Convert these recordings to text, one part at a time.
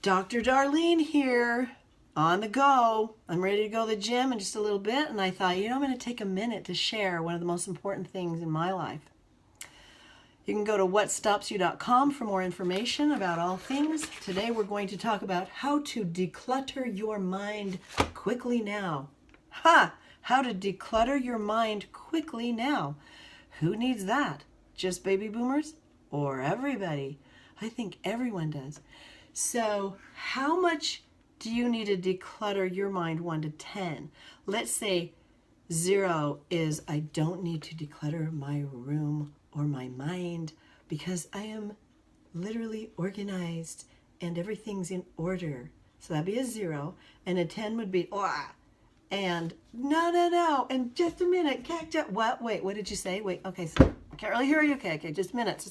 Dr. Darlene here, on the go. I'm ready to go to the gym in just a little bit, and I thought, I'm going to take a minute to share one of the most important things in my life. You can go to whatstopsyou.com for more information about all things. Today we're going to talk about how to declutter your mind quickly now. How to declutter your mind quickly now. Who needs that? Just baby boomers or everybody? I think everyone does. So how much do you need to declutter your mind 1 to 10? Let's say 0 is I don't need to declutter my room or my mind because I am literally organized and everything's in order. So that'd be a 0. And a 10 would be, and no. And just a minute, what? Wait, what did you say? Wait, okay, so I can't really hear you. Okay, just a minute.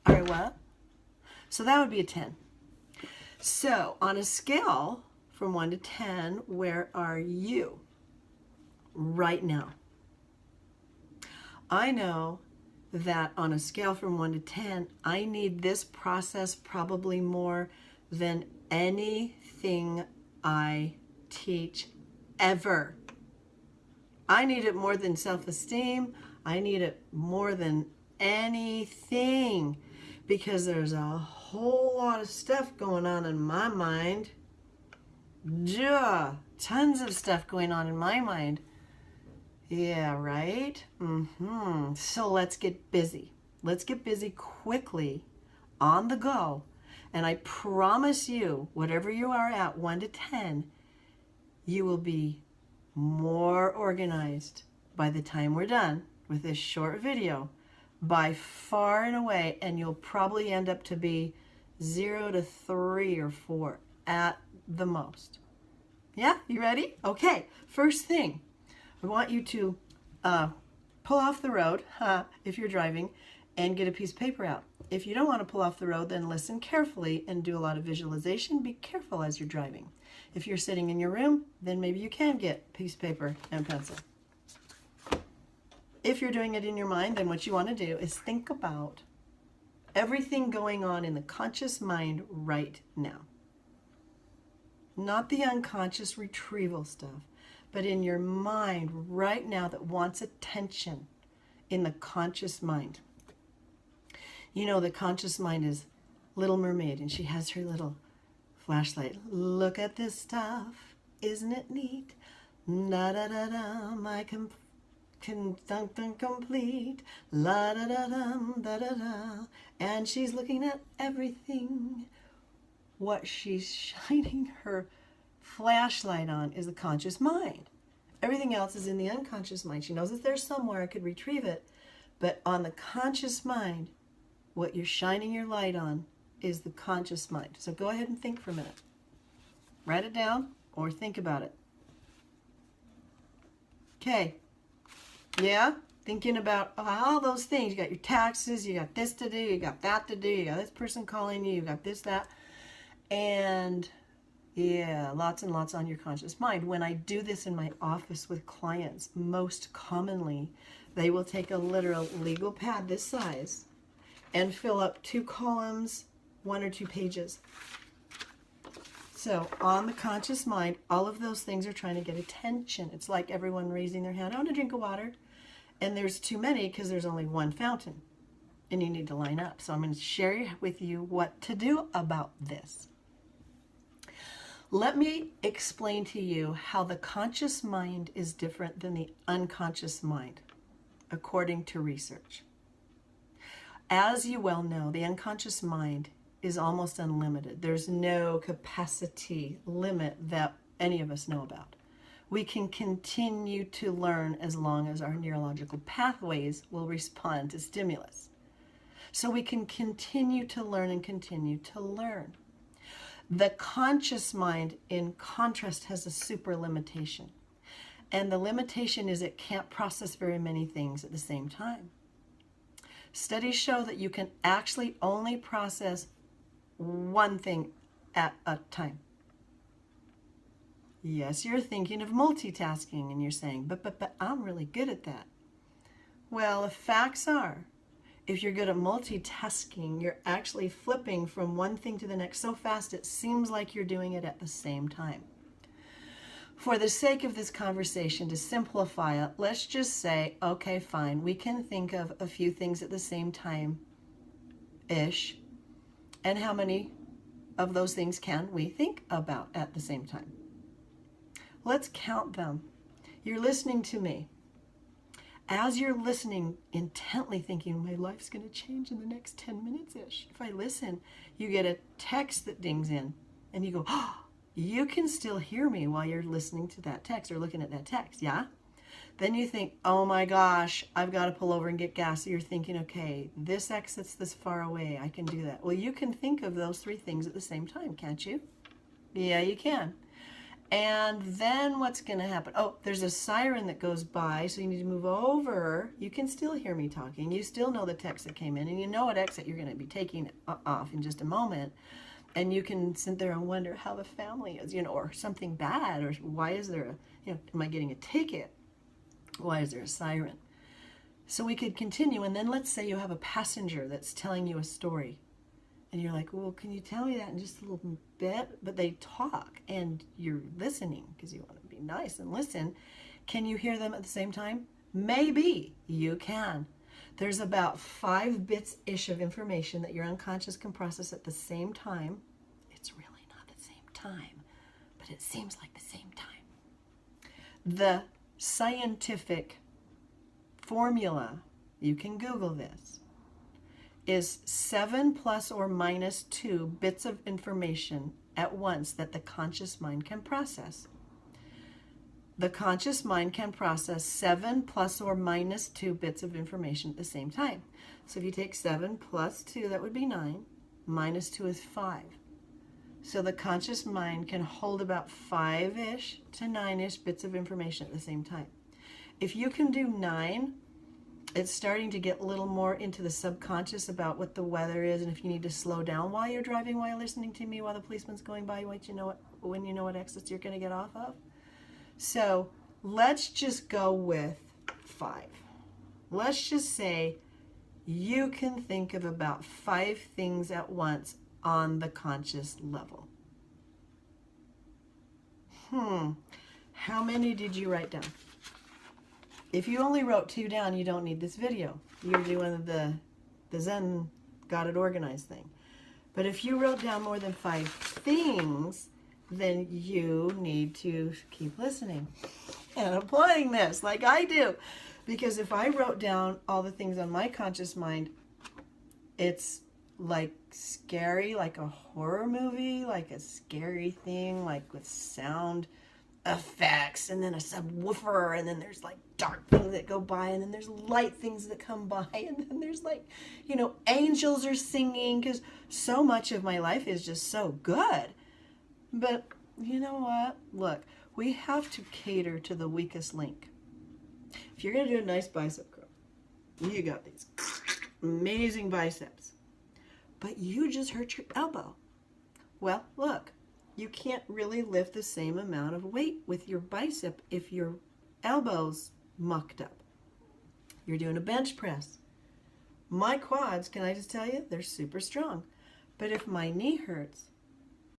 All right, what? So that would be a 10. So on a scale from 1 to 10, where are you right now? I know that on a scale from 1 to 10, I need this process probably more than anything I teach ever. I need it more than self-esteem. I need it more than anything because there's a whole lot of stuff going on in my mind. Tons of stuff going on in my mind. Yeah, right? So let's get busy. Let's get busy quickly, on the go. And I promise you, whatever you are at, 1 to 10, you will be more organized by the time we're done with this short video, by far and away, and you'll probably end up to be 0 to 3 or 4 at the most. Yeah, you ready? Okay, first thing, I want you to pull off the road if you're driving and get a piece of paper out. If you don't want to pull off the road, then listen carefully and do a lot of visualization. Be careful as you're driving. If you're sitting in your room, then maybe you can get a piece of paper and pencil. If you're doing it in your mind, then what you want to do is think about everything going on in the conscious mind right now. Not the unconscious retrieval stuff, but in your mind right now that wants attention in the conscious mind. You know, the conscious mind is Little Mermaid, and she has her little flashlight. Look at this stuff. Isn't it neat? Da-da-da-da, my complete. La-da-da-dum, da-da-da. And she's looking at everything. What she's shining her flashlight on is the conscious mind. Everything else is in the unconscious mind. She knows it's there somewhere, I could retrieve it. But on the conscious mind, what you're shining your light on is the conscious mind. So go ahead and think for a minute. Write it down or think about it. Okay. Yeah? Thinking about all those things. You got your taxes, you got this to do, you got that to do, you got this person calling you, you got this, that. And yeah, lots and lots on your conscious mind. When I do this in my office with clients, most commonly, they will take a literal legal pad this size and fill up 2 columns, 1 or 2 pages. So on the conscious mind, all of those things are trying to get attention. It's like everyone raising their hand, I want a drink of water. And there's too many because there's only one fountain and you need to line up. So I'm going to share with you what to do about this. Let me explain to you how the conscious mind is different than the unconscious mind, according to research. As you well know, the unconscious mind is almost unlimited. There's no capacity limit that any of us know about. We can continue to learn as long as our neurological pathways will respond to stimulus. So we can continue to learn and continue to learn. The conscious mind, in contrast, has a super limitation. And the limitation is it can't process very many things at the same time. Studies show that you can actually only process one thing at a time. Yes, you're thinking of multitasking and you're saying, but I'm really good at that. Well, the facts are, if you're good at multitasking, you're actually flipping from one thing to the next so fast it seems like you're doing it at the same time. For the sake of this conversation, to simplify it, let's just say, okay, fine, we can think of a few things at the same time-ish. And how many of those things can we think about at the same time? Let's count them. You're listening to me. As you're listening, intently thinking, my life's going to change in the next 10 minutes-ish. If I listen, you get a text that dings in, and you go, oh, you can still hear me while you're listening to that text or looking at that text, yeah? Then you think, oh my gosh, I've got to pull over and get gas. So you're thinking, okay, this exit's this far away. I can do that. Well, you can think of those three things at the same time, can't you? Yeah, you can. And then what's going to happen? Oh, there's a siren that goes by, so you need to move over. You can still hear me talking. You still know the text that came in, and you know what exit you're going to be taking off in just a moment. And you can sit there and wonder how the family is, or something bad, or why is there am I getting a ticket? Why is there a siren? So we could continue, and then let's say you have a passenger that's telling you a story. And you're like, well, can you tell me that in just a little bit? But they talk, and you're listening because you want to be nice and listen. Can you hear them at the same time? Maybe you can. There's about 5 bits-ish of information that your unconscious can process at the same time. It's really not the same time, but it seems like the same time. The scientific formula, you can Google this, is 7 plus or minus 2 bits of information at once that the conscious mind can process. The conscious mind can process 7 plus or minus 2 bits of information at the same time. So if you take 7 plus 2, that would be 9. Minus 2 is 5. So the conscious mind can hold about 5-ish to 9-ish bits of information at the same time. If you can do 9, it's starting to get a little more into the subconscious about what the weather is, and if you need to slow down while you're driving, while you're listening to me, while the policeman's going by, when you know what exits you're going to get off of. So let's just go with 5. Let's just say you can think of about 5 things at once on the conscious level. How many did you write down? If you only wrote 2 down, you don't need this video. You're doing the Zen got it organized thing. But if you wrote down more than 5 things, then you need to keep listening and applying this like I do. Because if I wrote down all the things on my conscious mind, it's like scary, like a horror movie, like a scary thing, like with sound effects, and then a subwoofer, and then there's like dark things that go by, and then there's light things that come by, and then there's like, angels are singing, because so much of my life is just so good. But you know what? Look, we have to cater to the weakest link. If you're going to do a nice bicep curl, you got these amazing biceps, but you just hurt your elbow. Well, look, you can't really lift the same amount of weight with your bicep if your elbow's mucked up. You're doing a bench press. My quads, can I just tell you, they're super strong. But if my knee hurts,